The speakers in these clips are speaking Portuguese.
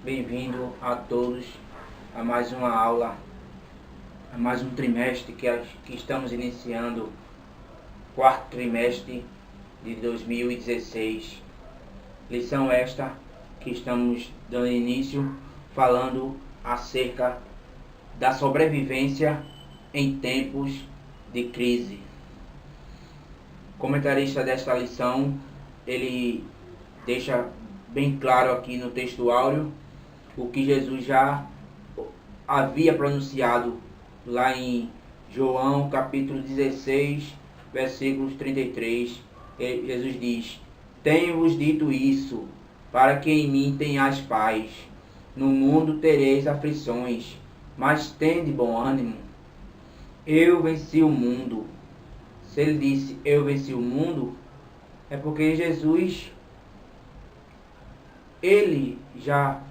Bem-vindo a todos a mais uma aula, a mais um trimestre que estamos iniciando, quarto trimestre de 2016. Lição esta que estamos dando início falando acerca da sobrevivência em tempos de crise. O comentarista desta lição, ele deixa bem claro aqui no texto áureo o que Jesus já havia pronunciado lá em João capítulo 16, versículos 33. Jesus diz: tenho-vos dito isso, para que em mim tenhais paz. No mundo tereis aflições, mas tende bom ânimo. Eu venci o mundo. Se ele disse eu venci o mundo, é porque Jesus, ele já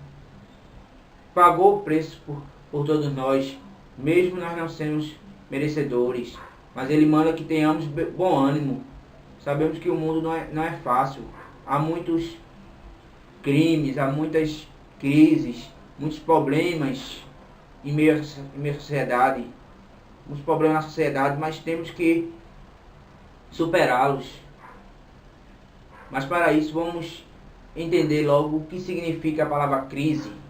pagou o preço por todos nós, mesmo nós não sermos merecedores. Mas ele manda que tenhamos bom ânimo. Sabemos que o mundo não é fácil. Há muitos crimes, há muitas crises, muitos problemas em meio à sociedade. Muitos problemas na sociedade, mas temos que superá-los. Mas para isso vamos entender logo o que significa a palavra crise.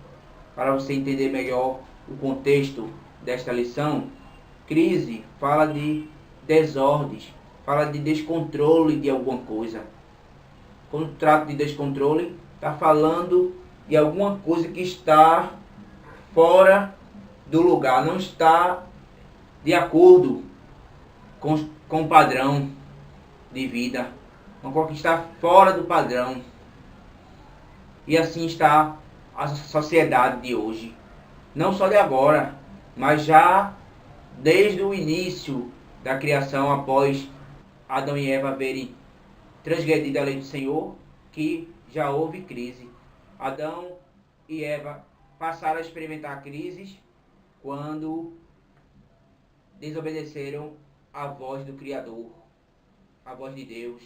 Para você entender melhor o contexto desta lição, crise fala de desordens, fala de descontrole de alguma coisa. Quando trata de descontrole, está falando de alguma coisa que está fora do lugar, não está de acordo com o padrão de vida, uma coisa que está fora do padrão. E assim está a sociedade de hoje. Não só de agora, mas já desde o início da criação, após Adão e Eva haverem transgredido a lei do Senhor, que já houve crise. Adão e Eva passaram a experimentar crises quando desobedeceram a voz do Criador, a voz de Deus.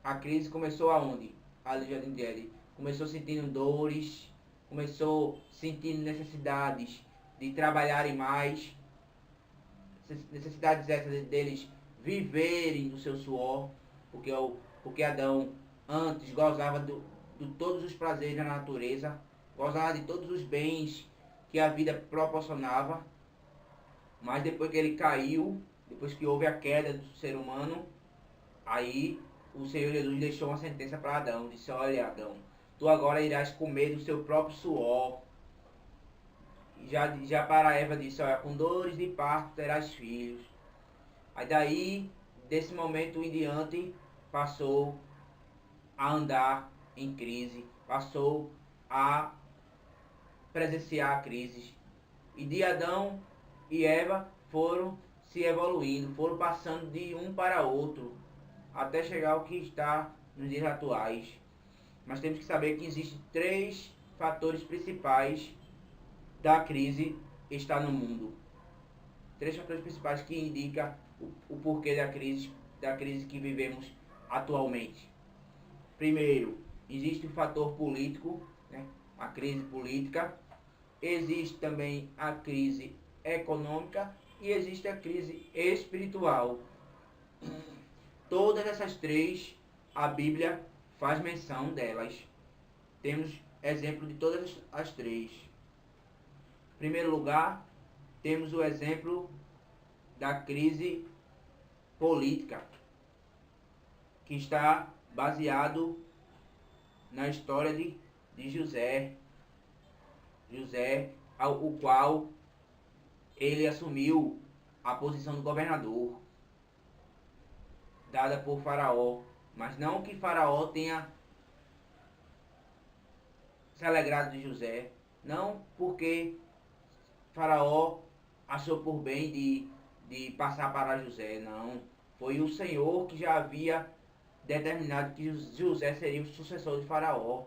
A crise começou aonde? Ali no Jardim de Éden. Começou sentindo dores, começou sentindo necessidades de trabalharem mais, necessidades essas deles viverem do seu suor, porque Adão antes gozava de todos os prazeres da natureza, gozava de todos os bens que a vida proporcionava, mas depois que ele caiu, depois que houve a queda do ser humano, aí o Senhor Jesus deixou uma sentença para Adão, disse: olha, Adão, tu agora irás comer do seu próprio suor. Já para Eva disse: olha, com dores de parto terás filhos. Aí daí, desse momento em diante, passou a andar em crise, passou a presenciar crises. E de Adão e Eva foram se evoluindo, foram passando de um para outro, até chegar ao que está nos dias atuais. Mas temos que saber que existem 3 fatores principais da crise está no mundo. 3 fatores principais que indicam o porquê da crise que vivemos atualmente. Primeiro, existe o fator político, né? A crise política. Existe também a crise econômica e existe a crise espiritual. Todas essas 3, a Bíblia faz menção delas. Temos exemplo de todas as 3. Em primeiro lugar, temos o exemplo da crise política, que está baseado na história de José. José, o qual ele assumiu a posição do governador, dada por Faraó. Mas não que Faraó tenha se alegrado de José, não porque Faraó achou por bem de passar para José, não. Foi o Senhor que já havia determinado que José seria o sucessor de Faraó.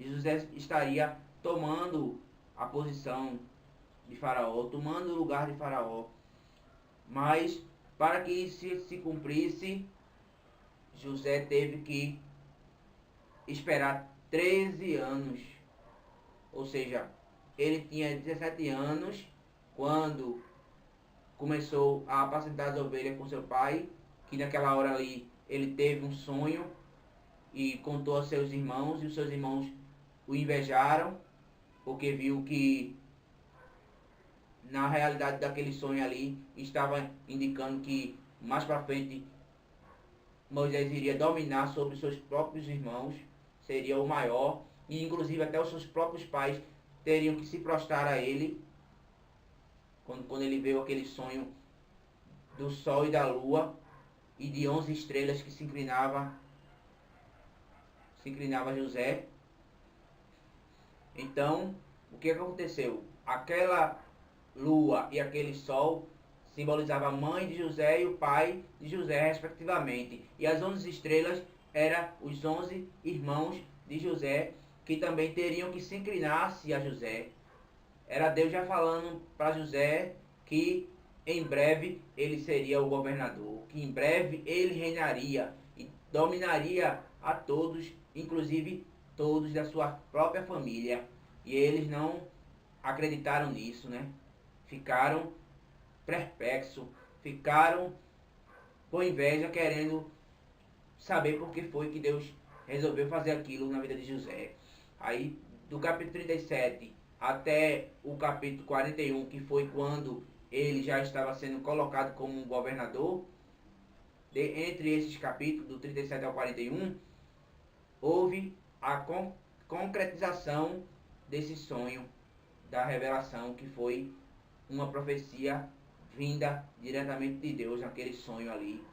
E José estaria tomando a posição de Faraó, tomando o lugar de Faraó. Mas para que isso se cumprisse, José teve que esperar 13 anos ou seja, ele tinha 17 anos quando começou a apacentar as ovelhas com seu pai, que naquela hora ali ele teve um sonho e contou a seus irmãos, e os seus irmãos o invejaram, porque viu que na realidade daquele sonho ali estava indicando que mais para frente Moisés iria dominar sobre seus próprios irmãos, seria o maior, e inclusive até os seus próprios pais teriam que se prostrar a ele, quando ele viu aquele sonho do sol e da lua, e de 11 estrelas que se inclinava José. Então, o que aconteceu? Aquela lua e aquele sol simbolizava a mãe de José e o pai de José, respectivamente. E as 11 estrelas eram os 11 irmãos de José, que também teriam que se inclinar-se a José. Era Deus já falando para José que em breve ele seria o governador, que em breve ele reinaria e dominaria a todos, inclusive todos da sua própria família. E eles não acreditaram nisso, né? Ficaram perplexos, ficaram com inveja, querendo saber por que foi que Deus resolveu fazer aquilo na vida de José. Aí, do capítulo 37 até o capítulo 41, que foi quando ele já estava sendo colocado como um governador, entre esses capítulos, do 37 ao 41, houve a concretização desse sonho da revelação, que foi uma profecia vinda diretamente de Deus naquele sonho ali.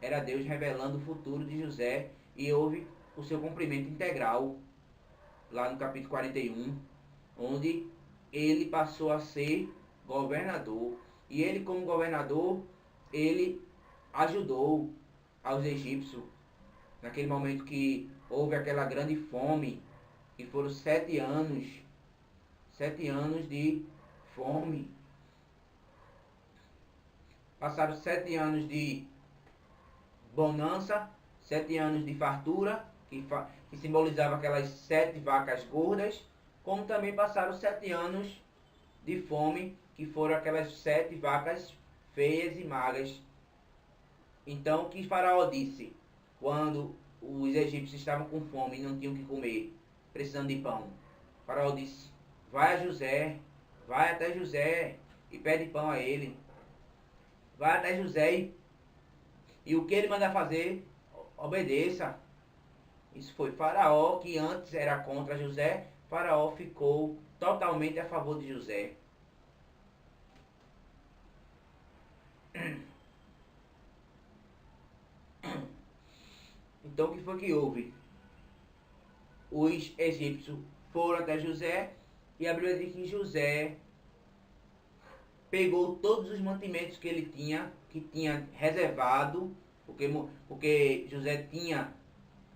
Era Deus revelando o futuro de José, e houve o seu cumprimento integral lá no capítulo 41, onde ele passou a ser governador. E ele, como governador, ele ajudou aos egípcios naquele momento que houve aquela grande fome, que foram 7 anos de fome. Passaram 7 anos de bonança, 7 anos de fartura, que simbolizava aquelas 7 vacas gordas, como também passaram 7 anos de fome, que foram aquelas 7 vacas feias e magras. Então, o que Faraó disse quando os egípcios estavam com fome e não tinham o que comer, precisando de pão? Faraó disse: vai a José, vai até José e pede pão a ele. Vai até José e o que ele manda fazer, obedeça. Isso foi Faraó, que antes era contra José. Faraó ficou totalmente a favor de José. Então, o que foi que houve? Os egípcios foram até José, e a Bíblia diz que José pegou todos os mantimentos que ele tinha, que tinha reservado, porque José tinha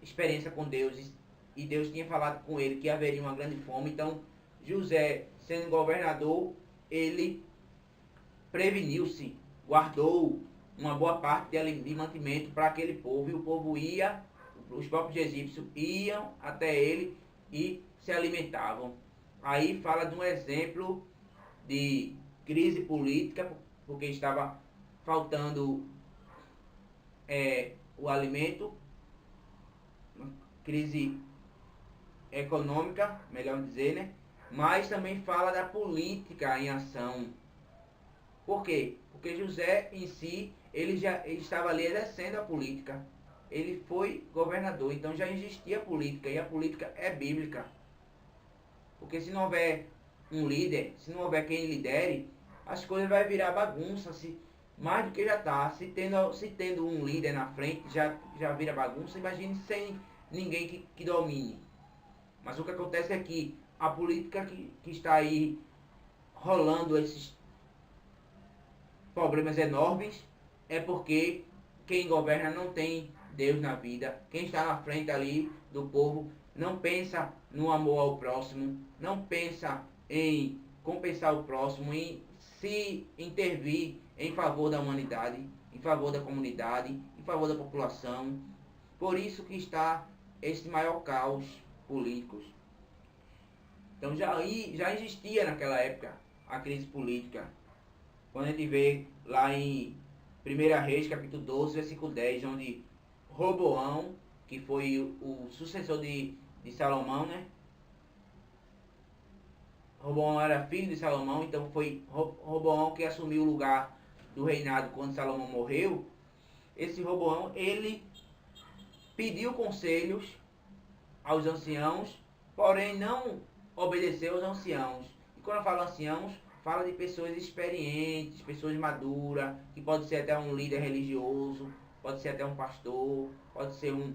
experiência com Deus, e Deus tinha falado com ele que haveria uma grande fome. Então, José, sendo governador, ele preveniu-se, guardou uma boa parte de mantimento para aquele povo, e o povo ia, os próprios egípcios iam até ele e se alimentavam. Aí fala de um exemplo de crise política, porque estava faltando o alimento, crise econômica, melhor dizer, né? Mas também fala da política em ação. Por quê? Porque José em si, ele estava ali exercendo a política. Ele foi governador, então já existia política, e a política é bíblica. Porque se não houver um líder, se não houver quem lidere, as coisas vão virar bagunça, mais do que já está. Se tendo um líder na frente, já vira bagunça. Imagine sem ninguém que domine. Mas o que acontece é que a política que está aí rolando esses problemas enormes é porque quem governa não tem Deus na vida. Quem está na frente ali do povo não pensa no amor ao próximo, não pensa em compensar o próximo, em se intervir em favor da humanidade, em favor da comunidade, em favor da população. Por isso que está esse maior caos político. Então já existia naquela época a crise política. Quando a gente vê lá em 1 Reis, capítulo 12, versículo 10, onde Roboão, que foi o sucessor de Salomão, né? Roboão era filho de Salomão, então foi Roboão que assumiu o lugar do reinado quando Salomão morreu. Esse Roboão, ele pediu conselhos aos anciãos, porém não obedeceu aos anciãos. E quando eu falo anciãos, fala de pessoas experientes, pessoas maduras, que pode ser até um líder religioso, pode ser até um pastor, pode ser um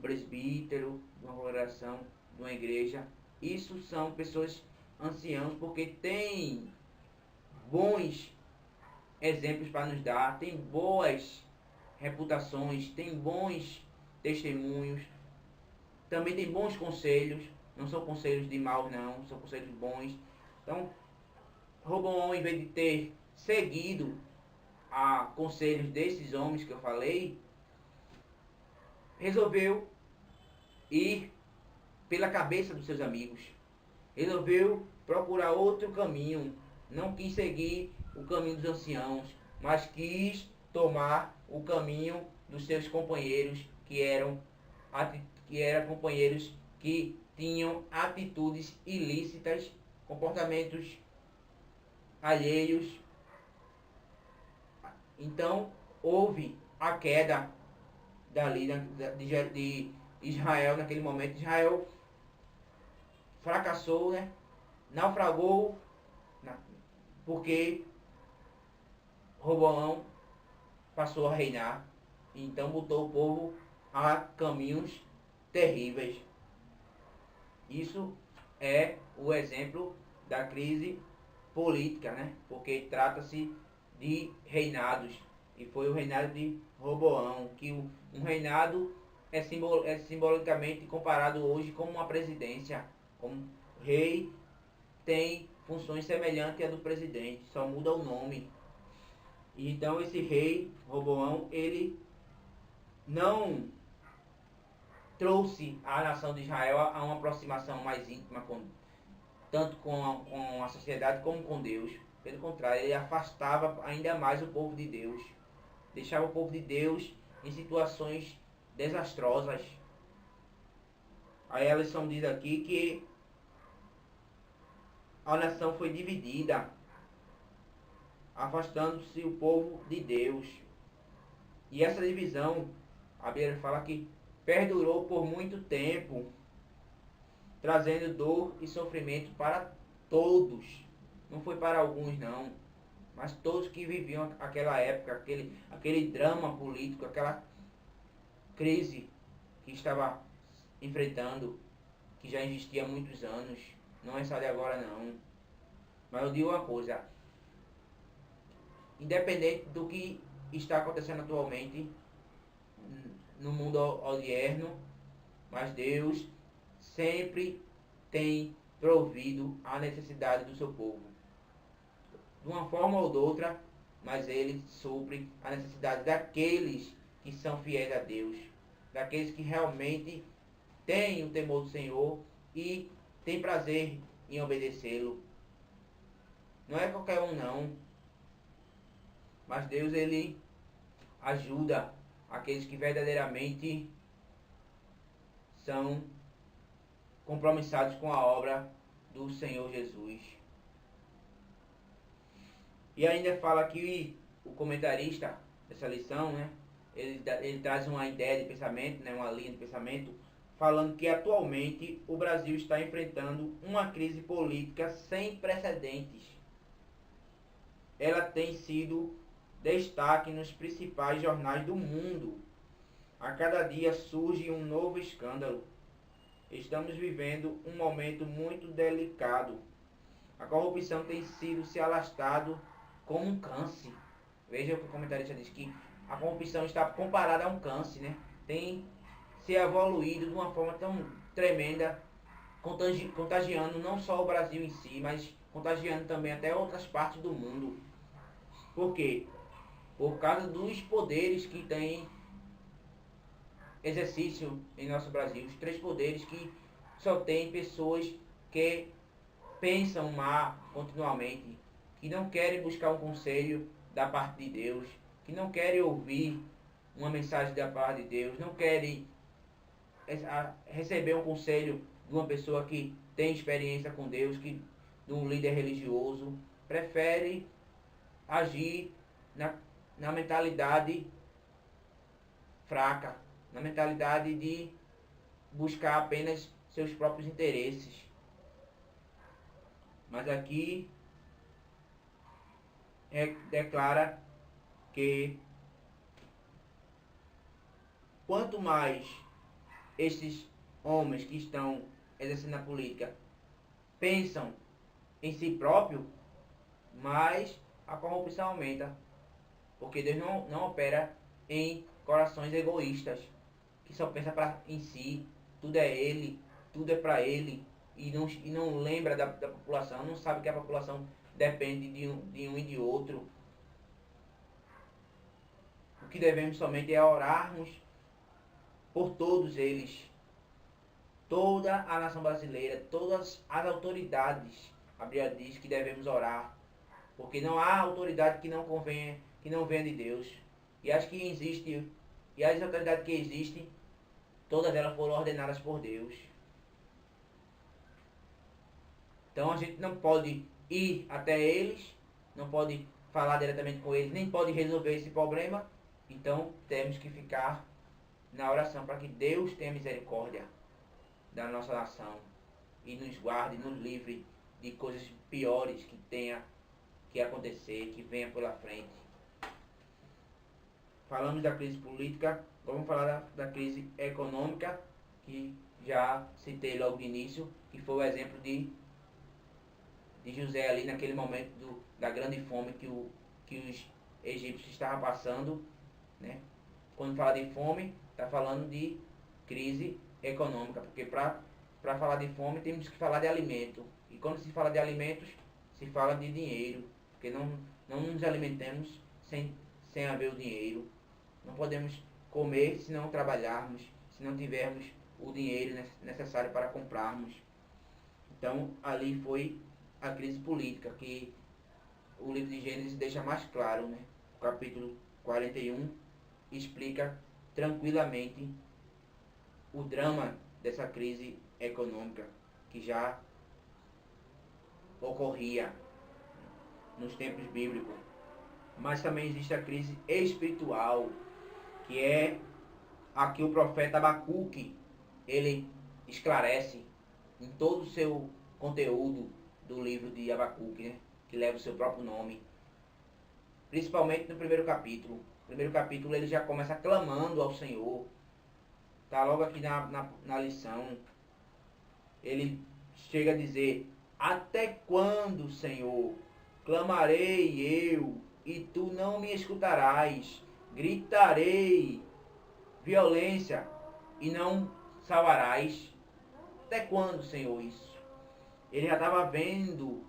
presbítero de uma congregação, de uma igreja. Isso são pessoas anciãos porque têm bons exemplos para nos dar, têm boas reputações, têm bons testemunhos, também tem bons conselhos, não são conselhos de mal não, são conselhos bons. Então, Roboão, em vez de ter seguido a conselhos desses homens que eu falei, resolveu ir pela cabeça dos seus amigos. Resolveu procurar outro caminho, não quis seguir o caminho dos anciãos, mas quis tomar o caminho dos seus companheiros, que eram companheiros que tinham atitudes ilícitas, comportamentos alheios. Então houve a queda de Israel naquele momento. Israel fracassou, né? Naufragou, porque Roboão passou a reinar. Então botou o povo a caminhos terríveis. Isso é o exemplo da crise política, né? Porque trata-se de reinados. E foi o reinado de Roboão, que um reinado é simbolicamente comparado hoje como uma presidência. Como rei tem funções semelhantes à do presidente, só muda o nome. E então esse rei, Roboão, ele não trouxe a nação de Israel a uma aproximação mais íntima, tanto com a sociedade como com Deus. Pelo contrário, ele afastava ainda mais o povo de Deus. Deixava o povo de Deus em situações desastrosas. Aí a lição diz aqui que a nação foi dividida, afastando-se o povo de Deus. E essa divisão, a Bíblia fala que perdurou por muito tempo, trazendo dor e sofrimento para todos. Não foi para alguns não, mas todos que viviam aquela época, aquele drama político, aquela crise que estava enfrentando, que já existia há muitos anos. Não é só de agora não. Mas eu digo uma coisa, independente do que está acontecendo atualmente no mundo odierno, mas Deus sempre tem provido a necessidade do seu povo. De uma forma ou de outra, mas Ele supre a necessidade daqueles que são fiéis a Deus, daqueles que realmente têm o temor do Senhor e têm prazer em obedecê-lo. Não é qualquer um não, mas Deus ele ajuda aqueles que verdadeiramente são compromissados com a obra do Senhor Jesus. E ainda fala aqui o comentarista dessa lição, né? Ele traz uma ideia de pensamento, né? Uma linha de pensamento, falando que atualmente o Brasil está enfrentando uma crise política sem precedentes. Ela tem sido destaque nos principais jornais do mundo. A cada dia surge um novo escândalo. Estamos vivendo um momento muito delicado. A corrupção tem sido se alastrado como um câncer. Veja o que o comentarista diz, que a corrupção está comparada a um câncer, né? Tem se evoluído de uma forma tão tremenda, contagiando não só o Brasil em si, mas contagiando também até outras partes do mundo. Por quê? Por causa dos poderes que tem exercício em nosso Brasil. Os três poderes que só tem pessoas que pensam má continuamente, que não querem buscar um conselho da parte de Deus, que não querem ouvir uma mensagem da parte de Deus, não querem receber um conselho de uma pessoa que tem experiência com Deus, de um líder religioso, prefere agir na mentalidade fraca, na mentalidade de buscar apenas seus próprios interesses. Mas aqui declara que quanto mais esses homens que estão exercendo a política pensam em si próprio, mais a corrupção aumenta. Porque Deus não opera em corações egoístas, que só pensa em si, tudo é Ele, tudo é para Ele, e não lembra da população, não sabe que a população depende de um e de outro. O que devemos somente é orarmos por todos eles, toda a nação brasileira, todas as autoridades. A Bíblia diz que devemos orar, porque não há autoridade que não venha de Deus. E as que existem, e as autoridades que existem, todas elas foram ordenadas por Deus. Então a gente não pode ir até eles, não pode falar diretamente com eles, nem pode resolver esse problema. Então temos que ficar na oração para que Deus tenha misericórdia da nossa nação e nos guarde, nos livre de coisas piores que tenha que acontecer, que venha pela frente. Falamos da crise política, vamos falar da crise econômica, que já citei logo de início, que foi o exemplo de José ali naquele momento da grande fome que os egípcios estavam passando, né? Quando fala de fome, está falando de crise econômica, porque para falar de fome temos que falar de alimento. E quando se fala de alimentos, se fala de dinheiro, porque não nos alimentemos sem haver o dinheiro. Não podemos comer se não trabalharmos, se não tivermos o dinheiro necessário para comprarmos. Então ali foi a crise política, que o livro de Gênesis deixa mais claro, né? O capítulo 41 explica tranquilamente o drama dessa crise econômica que já ocorria nos tempos bíblicos. Mas também existe a crise espiritual, que é a que o profeta Abacuque ele esclarece em todo o seu conteúdo do livro de Abacuque, né? Que leva o seu próprio nome. Principalmente no primeiro capítulo. No primeiro capítulo ele já começa clamando ao Senhor. Está logo aqui na lição. Ele chega a dizer: até quando, Senhor, clamarei eu, e tu não me escutarás? Gritarei violência, e não salvarás? Até quando, Senhor, isso? Ele já estava vendo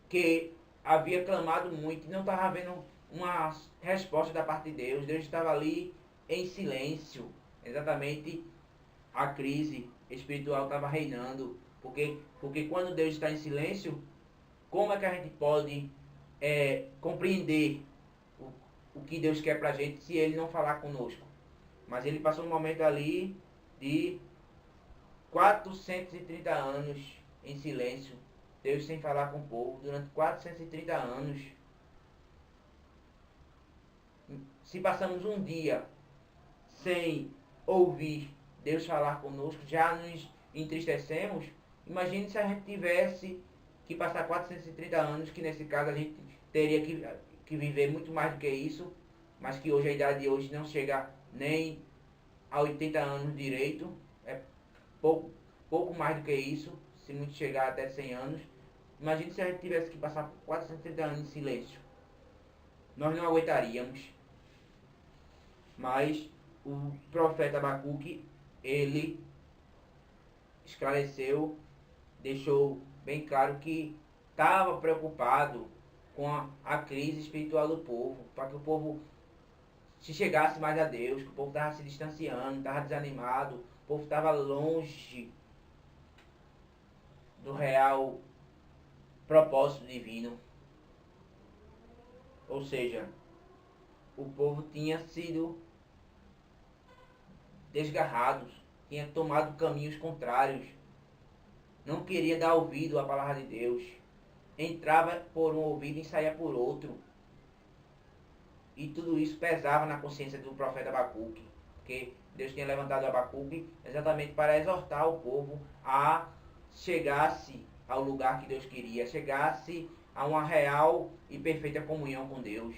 que havia clamado muito, e não estava vendo uma resposta da parte de Deus. Deus estava ali em silêncio. Exatamente, a crise espiritual estava reinando. Porque quando Deus está em silêncio, como é que a gente pode compreender o que Deus quer pra gente se Ele não falar conosco? Mas ele passou um momento ali de 430 anos em silêncio. Deus sem falar com o povo durante 430 anos. Se passamos um dia sem ouvir Deus falar conosco, já nos entristecemos. Imagine se a gente tivesse que passar 430 anos, que nesse caso a gente teria que viver muito mais do que isso, mas que hoje a idade de hoje não chega nem a 80 anos direito, é pouco mais do que isso, se muito chegar até 100 anos. Imagine se a gente tivesse que passar 430 anos em silêncio. Nós não aguentaríamos. Mas o profeta Abacuque, ele esclareceu, deixou bem claro que estava preocupado com a crise espiritual do povo, para que o povo se chegasse mais a Deus, que o povo estava se distanciando, estava desanimado, o povo estava longe do real propósito divino. Ou seja, o povo tinha sido desgarrado, tinha tomado caminhos contrários, não queria dar ouvido à palavra de Deus, entrava por um ouvido e saía por outro. E tudo isso pesava na consciência do profeta Abacuque, porque Deus tinha levantado Abacuque exatamente para exortar o povo a chegar-se ao lugar que Deus queria, chegar-se a uma real e perfeita comunhão com Deus.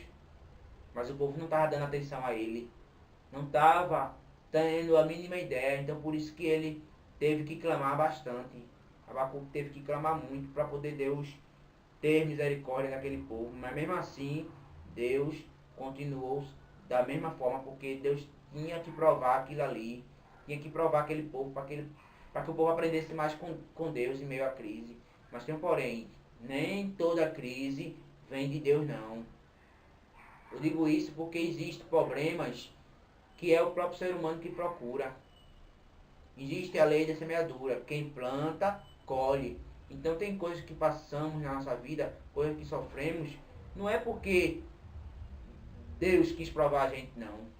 Mas o povo não estava dando atenção a ele, não estava tendo a mínima ideia, então por isso que ele teve que clamar bastante. Abacuque teve que clamar muito para poder Deus ter misericórdia daquele povo, mas mesmo assim Deus continuou da mesma forma, porque Deus tinha que provar aquilo ali, tinha que provar aquele povo para que o povo aprendesse mais com Deus em meio à crise. Mas tem um porém, nem toda crise vem de Deus não. Eu digo isso porque existem problemas que é o próprio ser humano que procura. Existe a lei da semeadura, quem planta, colhe. Então tem coisas que passamos na nossa vida, coisas que sofremos, não é porque Deus quis provar a gente, não.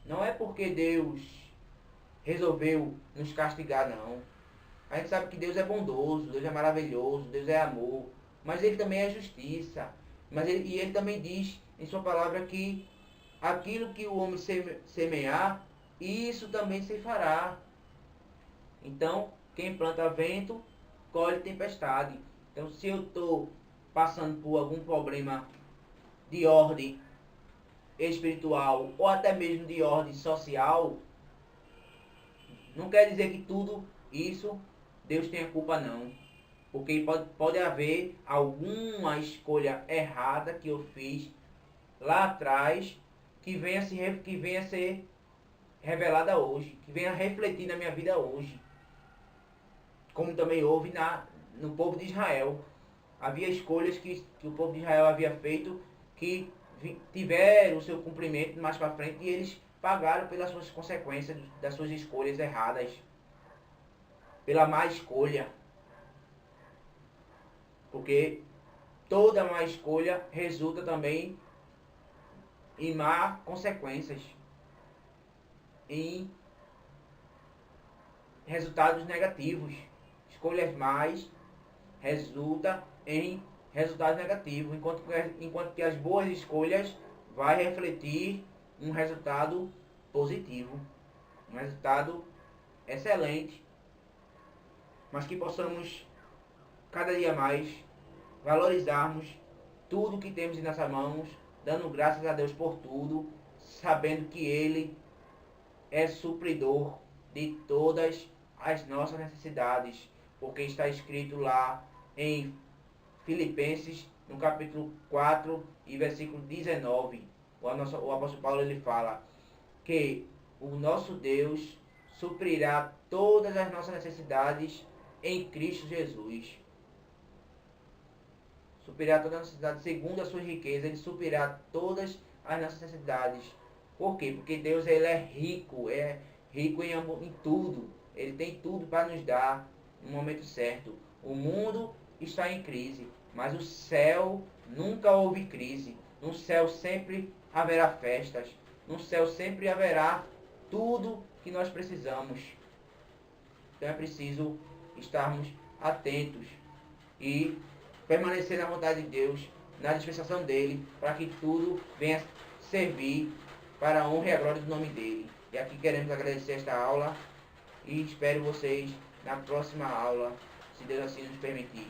Não é porque Deus resolveu nos castigar, não. A gente sabe que Deus é bondoso, Deus é maravilhoso, Deus é amor, mas Ele também é justiça. E Ele também diz em sua palavra que aquilo que o homem semear, isso também se fará. Então, quem planta vento, colhe tempestade. Então, se eu estou passando por algum problema de ordem espiritual ou até mesmo de ordem social, não quer dizer que tudo isso Deus tenha culpa, não. Porque pode haver alguma escolha errada que eu fiz lá atrás que venha a ser revelada hoje, que venha a refletir na minha vida hoje. Como também houve no povo de Israel. Havia escolhas que o povo de Israel havia feito que tiveram o seu cumprimento mais para frente e eles pagaram pelas suas consequências das suas escolhas erradas, pela má escolha. Porque toda má escolha resulta também em má consequências, em resultados negativos. Escolhas más resultam em resultados negativos, enquanto que as boas escolhas vai refletir um resultado positivo, um resultado excelente, mas que possamos cada dia mais valorizarmos tudo que temos em nossas mãos, dando graças a Deus por tudo, sabendo que Ele é supridor de todas as nossas necessidades, porque está escrito lá em Filipenses, no capítulo 4 e versículo 19, o apóstolo Paulo ele fala que o nosso Deus suprirá todas as nossas necessidades em Cristo Jesus. Suprirá todas as necessidades segundo a sua riqueza, Ele suprirá todas as nossas necessidades. Por quê? Porque Deus ele é rico em tudo. Ele tem tudo para nos dar no momento certo. O mundo está em crise, mas o céu nunca houve crise. No céu sempre haverá festas. No céu sempre haverá tudo que nós precisamos. Então é preciso estarmos atentos e permanecer na vontade de Deus, na dispensação dele, para que tudo venha servir para a honra e a glória do nome dele. E aqui queremos agradecer esta aula e espero vocês na próxima aula, se Deus assim nos permitir.